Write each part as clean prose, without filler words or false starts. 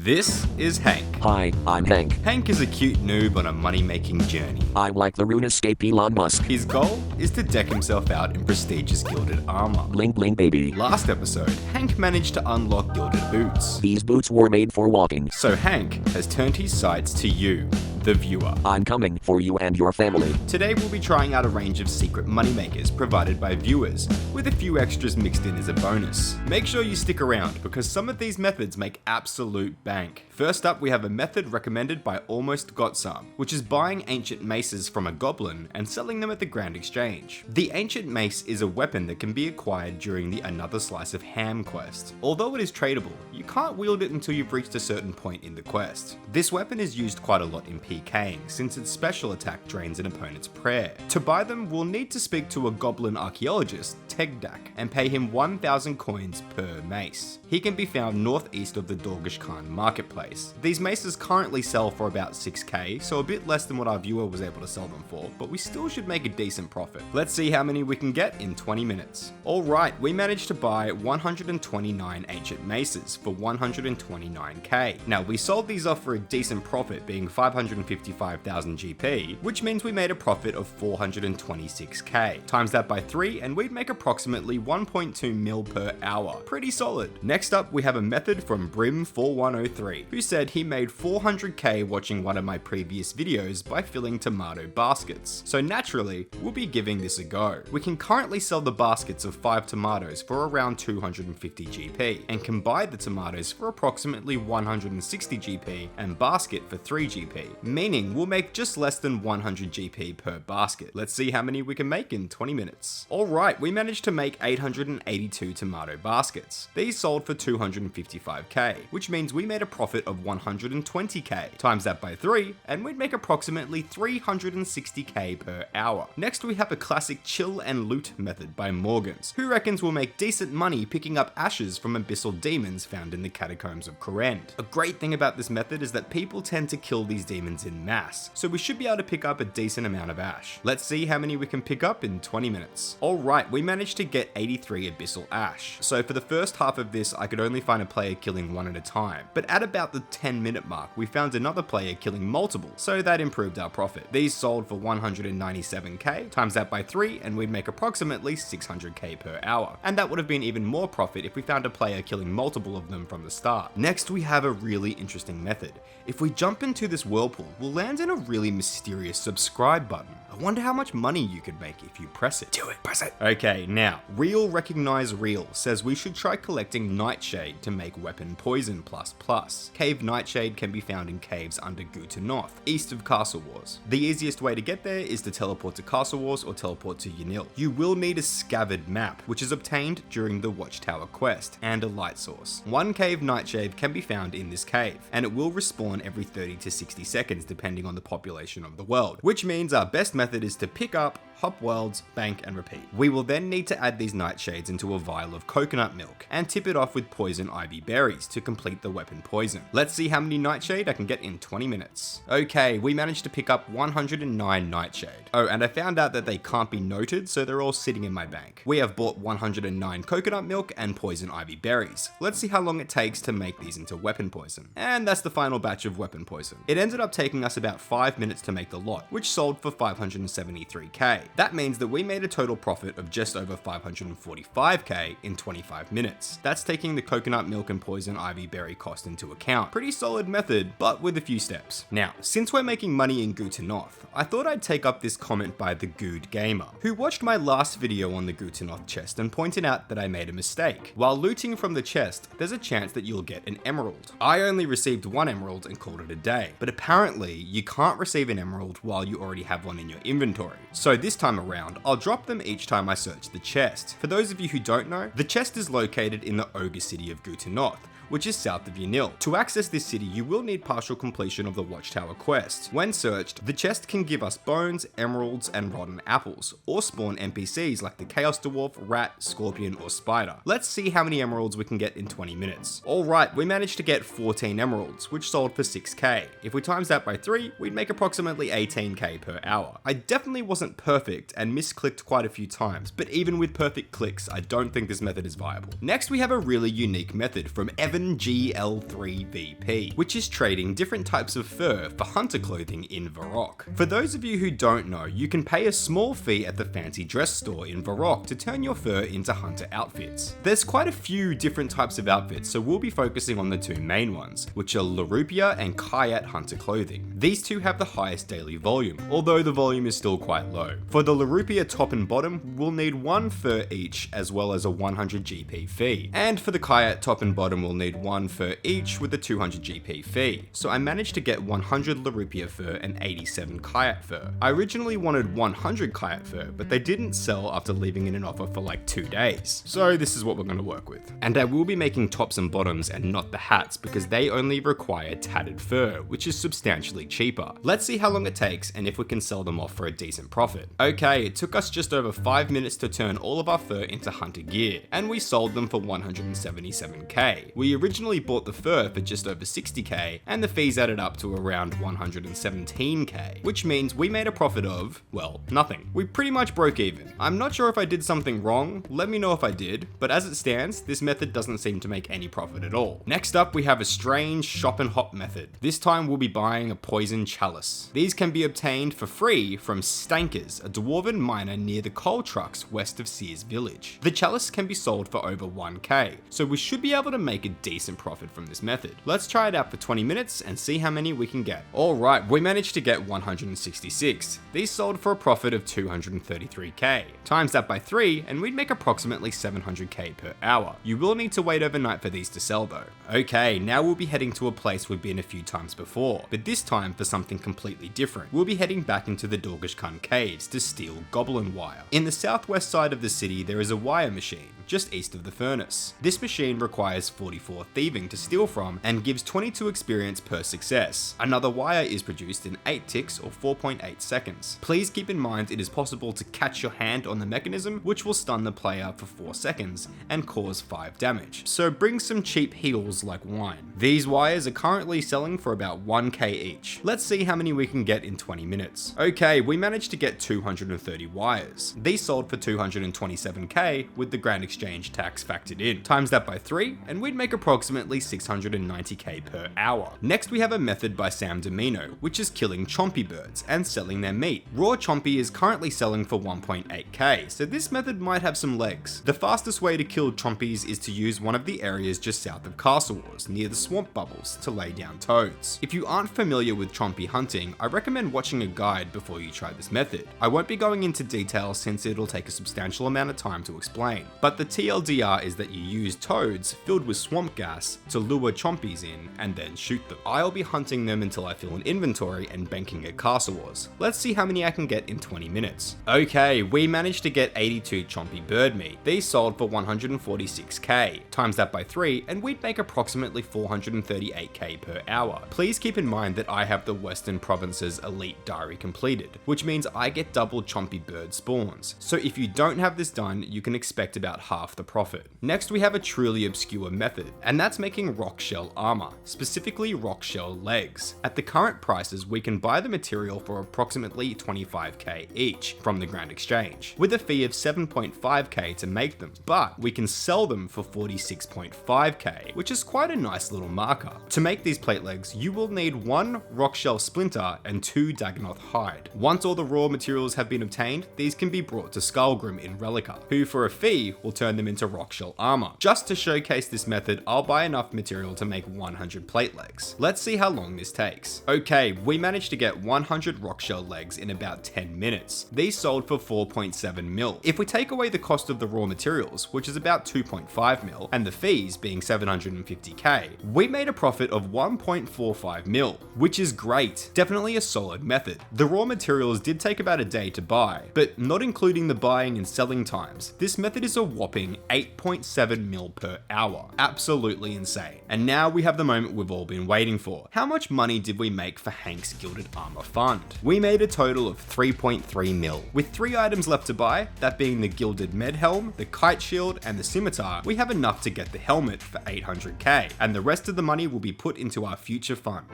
This is Hank. Hi, I'm Hank. Hank is a cute noob on a money-making journey. I'm like the Runescape Elon Musk. His goal is to deck himself out in prestigious gilded armor. Bling bling baby. Last episode, Hank managed to unlock gilded boots. These boots were made for walking. So Hank has turned his sights to you, the viewer. I'm coming for you and your family. Today we'll be trying out a range of secret moneymakers provided by viewers, with a few extras mixed in as a bonus. Make sure you stick around because some of these methods make absolute bank. First up, we have a method recommended by Almost Got Some, which is buying ancient maces from a goblin and selling them at the Grand Exchange. The ancient mace is a weapon that can be acquired during the Another Slice of Ham quest. Although it is tradable, you can't wield it until you've reached a certain point in the quest. This weapon is used quite a lot in PKing, since its special attack drains an opponent's prayer. To buy them, we'll need to speak to a goblin archaeologist, Tegdak, and pay him 1,000 coins per mace. He can be found northeast of the Dorgish Khan marketplace. These maces currently sell for about 6k, so a bit less than what our viewer was able to sell them for, but we still should make a decent profit. Let's see how many we can get in 20 minutes. Alright, we managed to buy 129 ancient maces for 129k. Now, we sold these off for a decent profit, being 555,000 GP, which means we made a profit of 426k. Times that by 3 and we'd make approximately 1.2 mil per hour. Pretty solid. Next up, we have a method from Brim4103, who said he made 400k watching one of my previous videos by filling tomato baskets. So naturally, we'll be giving this a go. We can currently sell the baskets of 5 tomatoes for around 250 GP, and can buy the tomatoes for approximately 160 GP and basket for 3 GP, meaning we'll make just less than 100 GP per basket. Let's see how many we can make in 20 minutes. Alright, we managed to make 882 tomato baskets. These sold for 255k, which means we made a profit of 120k. Times that by 3, and we'd make approximately 360k per hour. Next, we have a classic chill and loot method by Morgans, who reckons we'll make decent money picking up ashes from abyssal demons found in the catacombs of Kourend. A great thing about this method is that people tend to kill these demons in mass, so we should be able to pick up a decent amount of ash. Let's see how many we can pick up in 20 minutes. Alright, we managed to get 83 abyssal ash. So for the first half of this, I could only find a player killing one at a time, but at about the 10-minute mark, we found another player killing multiple, so that improved our profit. These sold for 197k, times that by 3, and we'd make approximately 600k per hour. And that would have been even more profit if we found a player killing multiple of them from the start. Next, we have a really interesting method. If we jump into this whirlpool, we'll land in a really mysterious subscribe button. I wonder how much money you could make if you press it. Do it, press it. Okay, now, Real Recognize Real says we should try collecting Nightshade to make weapon poison ++. Cave Nightshade can be found in caves under Gutenoth, east of Castle Wars. The easiest way to get there is to teleport to Castle Wars or teleport to Yanil. You will need a Scabbard map, which is obtained during the Watchtower quest, and a light source. One cave Nightshade can be found in this cave, and it will respawn every 30 to 60 seconds depending on the population of the world, which means our best method is to pick up, hop worlds, bank and repeat. We will then need to add these nightshades into a vial of coconut milk and tip it off with poison ivy berries to complete the weapon poison. Let's see how many nightshade I can get in 20 minutes. Okay, we managed to pick up 109 nightshade. Oh, and I found out that they can't be noted, so they're all sitting in my bank. We have bought 109 coconut milk and poison ivy berries. Let's see how long it takes to make these into weapon poison. And that's the final batch of weapon poison. It ended up taking us about 5 minutes to make the lot, which sold for 573k. That means that we made a total profit of just over 545k in 25 minutes. That's taking the coconut milk and poison ivy berry cost into account. Pretty solid method, but with a few steps. Now, since we're making money in Gutenoth, I thought I'd take up this comment by the Good Gamer, who watched my last video on the Gutenoth chest and pointed out that I made a mistake. While looting from the chest, there's a chance that you'll get an emerald. I only received 1 emerald and called it a day, but apparently you can't receive an emerald while you already have one in your inventory. So this time around, I'll drop them each time I search the chest. For those of you who don't know, the chest is located in the ogre city of Gutenoth, which is south of Yanil. To access this city, you will need partial completion of the Watchtower quest. When searched, the chest can give us bones, emeralds, and rotten apples, or spawn NPCs like the Chaos Dwarf, Rat, Scorpion, or Spider. Let's see how many emeralds we can get in 20 minutes. Alright, we managed to get 14 emeralds, which sold for 6k. If we times that by 3, we'd make approximately 18k per hour. I definitely wasn't perfect and misclicked quite a few times, but even with perfect clicks, I don't think this method is viable. Next, we have a really unique method from Evan 7GL3VP, which is trading different types of fur for hunter clothing in Varrock. For those of you who don't know, you can pay a small fee at the fancy dress store in Varrock to turn your fur into hunter outfits. There's quite a few different types of outfits, so we'll be focusing on the two main ones, which are Larupia and Kayat hunter clothing. These two have the highest daily volume, although the volume is still quite low. For the Larupia top and bottom, we'll need 1 fur each as well as a 100 GP fee. And for the Kayat top and bottom, we'll need 1 fur each with a 200 GP fee. So I managed to get 100 Larupia fur and 87 Kayat fur. I originally wanted 100 Kayat fur, but they didn't sell after leaving in an offer for like 2 days. So this is what we're going to work with. And I will be making tops and bottoms and not the hats because they only require tattered fur, which is substantially cheaper. Let's see how long it takes and if we can sell them off for a decent profit. Okay, it took us just over 5 minutes to turn all of our fur into hunter gear, and we sold them for 177k. We originally bought the fur for just over 60k, and the fees added up to around 117k, which means we made a profit of, well, nothing. We pretty much broke even. I'm not sure if I did something wrong, let me know if I did, but as it stands, this method doesn't seem to make any profit at all. Next up, we have a strange shop and hop method. This time we'll be buying a poison chalice. These can be obtained for free from Stankers, a dwarven miner near the coal trucks west of Sears Village. The chalice can be sold for over 1k, so we should be able to make a decent profit from this method. Let's try it out for 20 minutes and see how many we can get. Alright, we managed to get 166. These sold for a profit of 233k. Times that by 3 and we'd make approximately 700k per hour. You will need to wait overnight for these to sell though. Okay, now we'll be heading to a place we've been a few times before, but this time for something completely different. We'll be heading back into the Dorgashkun caves to steal Goblin Wire. In the southwest side of the city, there is a wire machine, just east of the furnace. This machine requires 44 thieving to steal from and gives 22 experience per success. Another wire is produced in 8 ticks or 4.8 seconds. Please keep in mind it is possible to catch your hand on the mechanism, which will stun the player for 4 seconds and cause 5 damage. So bring some cheap heals like wine. These wires are currently selling for about 1k each. Let's see how many we can get in 20 minutes. Okay, we managed to get 230 wires. These sold for 227k with the Grand Exchange tax factored in. Times that by 3 and we'd make approximately 690k per hour. Next we have a method by Sam Domino, which is killing Chompy Birds and selling their meat. Raw Chompy is currently selling for 1.8k, so this method might have some legs. The fastest way to kill Chompies is to use one of the areas just south of Castle Wars, near the swamp bubbles, to lay down toads. If you aren't familiar with Chompy hunting, I recommend watching a guide before you try this method. I won't be going into detail since it'll take a substantial amount of time to explain, but the TLDR is that you use toads filled with swamp gas to lure Chompies in and then shoot them. I'll be hunting them until I fill an inventory and banking at Castle Wars. Let's see how many I can get in 20 minutes. Okay, we managed to get 82 Chompy Bird meat. These sold for 146k. Times that by 3 and we'd make approximately 438k per hour. Please keep in mind that I have the Western Province's Elite Diary completed, which means I get double Chompy Bird spawns. So if you don't have this done, you can expect about half the profit. Next we have a truly obscure method, and that's making rock shell armor, specifically rock shell legs. At the current prices, we can buy the material for approximately 25k each from the Grand Exchange, with a fee of 7.5k to make them, but we can sell them for 46.5k, which is quite a nice little marker. To make these plate legs, you will need 1 rock shell splinter and 2 Dagonoth hide. Once all the raw materials have been obtained, these can be brought to Skullgrim in Relica, who for a fee will turn them into rock shell armor. Just to showcase this method, I'll buy enough material to make 100 plate legs. Let's see how long this takes. Okay, we managed to get 100 rock shell legs in about 10 minutes. These sold for 4.7 mil. If we take away the cost of the raw materials, which is about 2.5 mil, and the fees being 750k, we made a profit of 1.45 mil, which is great. Definitely a solid method. The raw materials did take about a day to buy, but not including the buying and selling times, this method is a whopping 8.7 mil per hour. Absolutely insane. And now we have the moment we've all been waiting for. How much money did we make for Hank's Gilded Armor Fund? We made a total of 3.3 mil. With 3 items left to buy, that being the Gilded Med Helm, the Kite Shield, and the Scimitar, we have enough to get the helmet for 800k, and the rest of the money will be put into our future fund.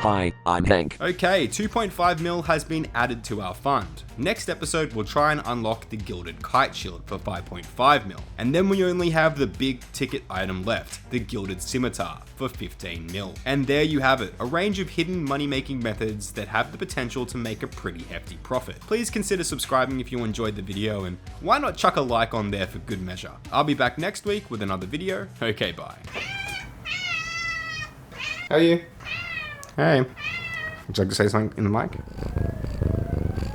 Hi, I'm Hank. Okay, 2.5 mil has been added to our fund. Next episode, we'll try and unlock the Gilded Kite Shield for 5.5 mil. And then we only have the big ticket item left, the Gilded Scimitar for 15 mil. And there you have it, a range of hidden money-making methods that have the potential to make a pretty hefty profit. Please consider subscribing if you enjoyed the video, and why not chuck a like on there for good measure. I'll be back next week with another video. Okay, bye. How are you? Hey. Would you like to say something in the mic?